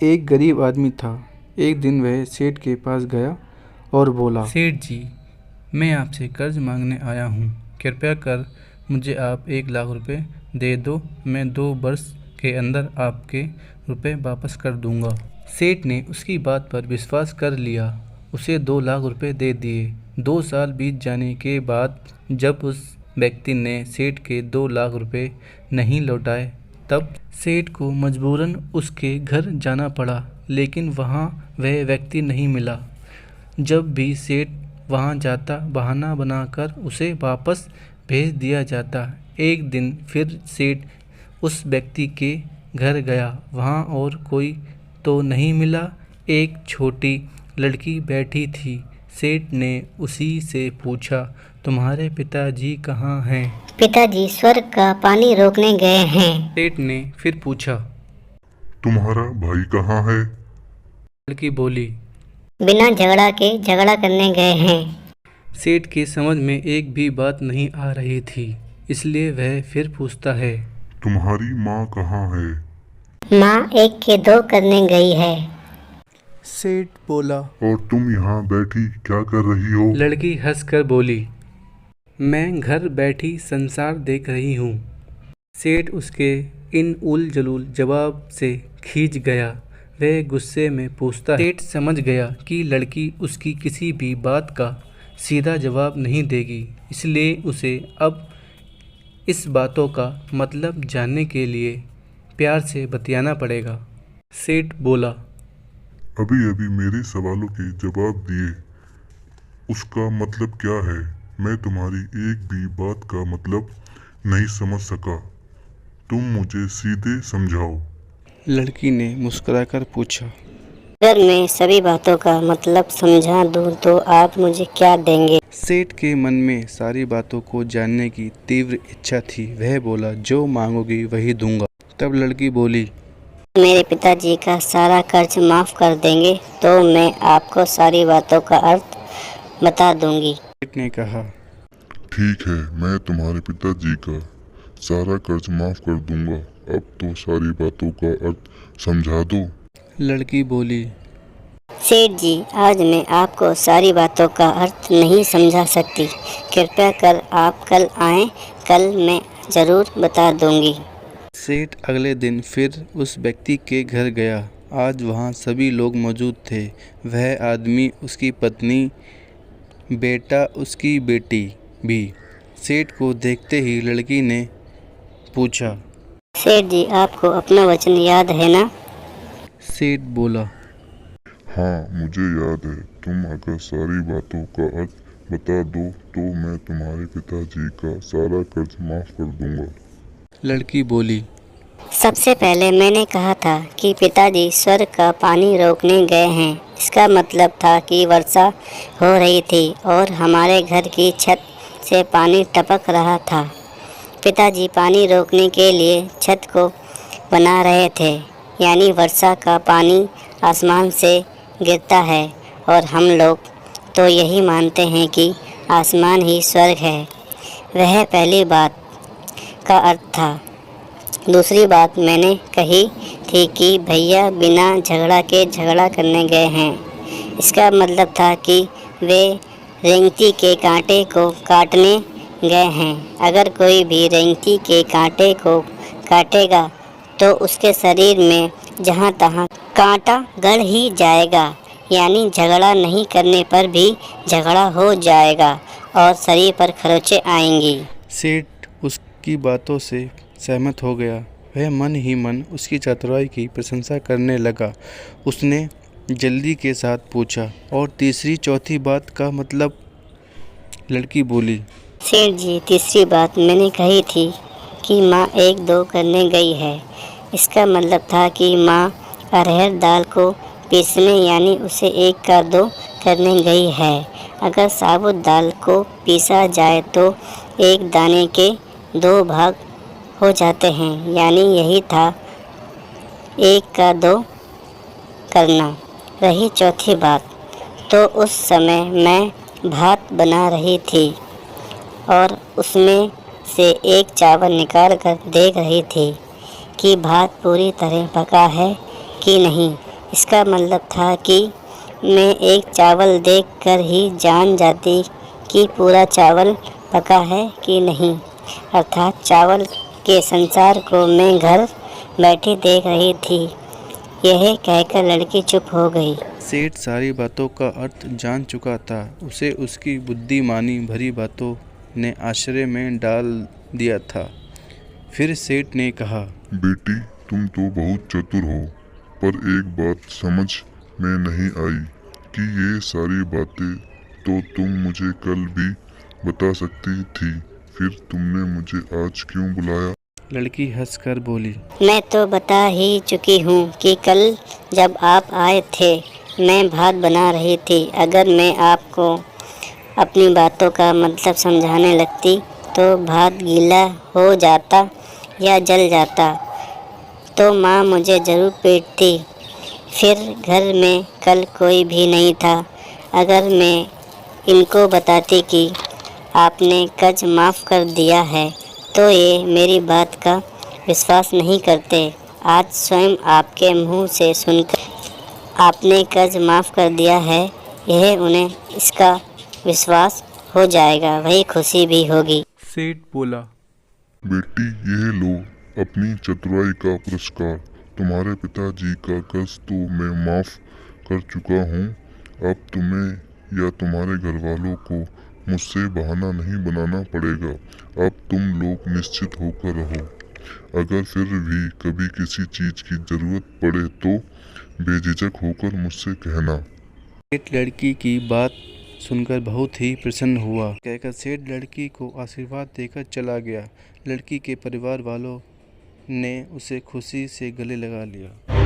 एक गरीब आदमी था। एक दिन वह सेठ के पास गया और बोला, सेठ जी, मैं आपसे कर्ज मांगने आया हूँ। कृपया कर मुझे आप 1 लाख रुपए दे दो। मैं 2 वर्ष के अंदर आपके रुपए वापस कर दूंगा। सेठ ने उसकी बात पर विश्वास कर लिया, उसे 2 लाख रुपए दे दिए। 2 साल बीत जाने के बाद जब उस व्यक्ति ने सेठ के 2 लाख रुपए नहीं लौटाए, तब सेठ को मजबूरन उसके घर जाना पड़ा, लेकिन वहाँ वह व्यक्ति नहीं मिला। जब भी सेठ वहाँ जाता, बहाना बनाकर उसे वापस भेज दिया जाता। एक दिन फिर सेठ उस व्यक्ति के घर गया, वहाँ और कोई तो नहीं मिला। एक छोटी लड़की बैठी थी। सेठ ने उसी से पूछा, तुम्हारे पिताजी कहाँ हैं? पिताजी स्वर्ग का पानी रोकने गए हैं। सेठ ने फिर पूछा, तुम्हारा भाई कहाँ है? लड़की बोली, बिना झगड़ा के झगड़ा करने गए हैं। सेठ के समझ में एक भी बात नहीं आ रही थी, इसलिए वह फिर पूछता है, तुम्हारी माँ कहाँ है? माँ 1 के 2 करने गई है। सेठ बोला। और तुम यहाँ बैठी क्या कर रही हो? लड़की हंसकर बोली, मैं घर बैठी संसार देख रही हूँ। सेठ उसके इन उल जलूल जवाब से खींच गया। वह गुस्से में पूछता है। सेठ समझ गया कि लड़की उसकी किसी भी बात का सीधा जवाब नहीं देगी, इसलिए उसे अब इस बातों का मतलब जानने के लिए प्यार से बतियाना पड़ेगा। सेठ बोला, अभी अभी मेरे सवालों के जवाब दिए, उसका मतलब क्या है? मैं तुम्हारी एक भी बात का मतलब नहीं समझ सका। तुम मुझे सीधे समझाओ। लड़की ने मुस्कुराकर पूछा, अगर मैं सभी बातों का मतलब समझा दूं तो आप मुझे क्या देंगे? सेठ के मन में सारी बातों को जानने की तीव्र इच्छा थी। वह बोला, जो मांगोगी वही दूंगा। तब लड़की बोली, मेरे पिताजी का सारा कर्ज माफ कर देंगे तो मैं आपको सारी बातों का अर्थ बता दूंगी। सेठ ने कहा, ठीक है, मैं तुम्हारे पिताजी का सारा कर्ज माफ कर दूंगा। अब तो सारी बातों का अर्थ समझा दो। लड़की बोली, सेठ जी, आज मैं आपको सारी बातों का अर्थ नहीं समझा सकती। कृपया कर आप कल आएं, कल मैं ज़रूर बता दूंगी। सेठ अगले दिन फिर उस व्यक्ति के घर गया। आज वहाँ सभी लोग मौजूद थे। वह आदमी, उसकी पत्नी, बेटा, उसकी बेटी भी। सेठ को देखते ही लड़की ने पूछा, सेठ जी, आपको अपना वचन याद है ना? सेठ बोला, हाँ, मुझे याद है। तुम अगर सारी बातों का अर्थ बता दो तो मैं तुम्हारे पिताजी का सारा कर्ज माफ कर दूंगा। लड़की बोली, सबसे पहले मैंने कहा था कि पिताजी स्वर्ग का पानी रोकने गए हैं। इसका मतलब था कि वर्षा हो रही थी और हमारे घर की छत से पानी टपक रहा था। पिताजी पानी रोकने के लिए छत को बना रहे थे, यानी वर्षा का पानी आसमान से गिरता है और हम लोग तो यही मानते हैं कि आसमान ही स्वर्ग है। वह पहली बात का अर्थ था। दूसरी बात मैंने कही थी कि भैया बिना झगड़ा के झगड़ा करने गए हैं। इसका मतलब था कि वे रेंगती के कांटे को काटने गए हैं। अगर कोई भी रेंगती के कांटे को काटेगा तो उसके शरीर में जहाँ तहाँ कांटा गड़ ही जाएगा, यानी झगड़ा नहीं करने पर भी झगड़ा हो जाएगा और शरीर पर खरोंचें आएंगी। सेठ उसकी बातों से सहमत हो गया। वह मन ही मन उसकी चतुराई की प्रशंसा करने लगा। उसने जल्दी के साथ पूछा, और तीसरी चौथी बात का मतलब? लड़की बोली, सेठ जी, तीसरी बात मैंने कही थी कि माँ 1 2 करने गई है। इसका मतलब था कि माँ अरहर दाल को पीसने यानी उसे 1 का 2 करने गई है। अगर साबुत दाल को पीसा जाए तो 1 दाने के 2 भाग हो जाते हैं, यानी यही था 1 का 2 करना। रही चौथी बात, तो उस समय मैं भात बना रही थी और उसमें से एक चावल निकाल कर देख रही थी कि भात पूरी तरह पका है कि नहीं। इसका मतलब था कि मैं एक चावल देखकर ही जान जाती कि पूरा चावल पका है कि नहीं, अर्थात चावल के संसार को मैं घर बैठी देख रही थी। यह कहकर लड़की चुप हो गई। सेठ सारी बातों का अर्थ जान चुका था। उसे उसकी बुद्धिमानी भरी बातों ने आश्चर्य में डाल दिया था। फिर सेठ ने कहा, बेटी, तुम तो बहुत चतुर हो, पर एक बात समझ में नहीं आई कि ये सारी बातें तो तुम मुझे कल भी बता सकती थी, फिर तुमने मुझे आज क्यों बुलाया? लड़की हंसकर बोली, मैं तो बता ही चुकी हूँ कि कल जब आप आए थे मैं भात बना रही थी। अगर मैं आपको अपनी बातों का मतलब समझाने लगती तो भात गीला हो जाता या जल जाता तो माँ मुझे ज़रूर पीटती। फिर घर में कल कोई भी नहीं था। अगर मैं इनको बताती कि आपने कर्ज माफ़ कर दिया है तो ये मेरी बात का विश्वास नहीं करते। आज स्वयं आपके मुंह से सुनकर आपने कर्ज माफ़ कर दिया है, यह उन्हें इसका विश्वास हो जाएगा, वही खुशी भी होगी। सेठ बोला, बेटी, यह लो अपनी चतुराई का पुरस्कार। तुम्हारे पिताजी का कर्ज तो मैं माफ़ कर चुका हूँ। अब तुम्हें या तुम्हारे घर वालों को मुझसे बहाना नहीं बनाना पड़ेगा। अब तुम लोग निश्चित होकर रहो। अगर फिर भी कभी किसी चीज़ की ज़रूरत पड़े तो बेझिझक होकर मुझसे कहना। सेठ लड़की की बात सुनकर बहुत ही प्रसन्न हुआ। कहकर सेठ लड़की को आशीर्वाद देकर चला गया। लड़की के परिवार वालों ने उसे खुशी से गले लगा लिया।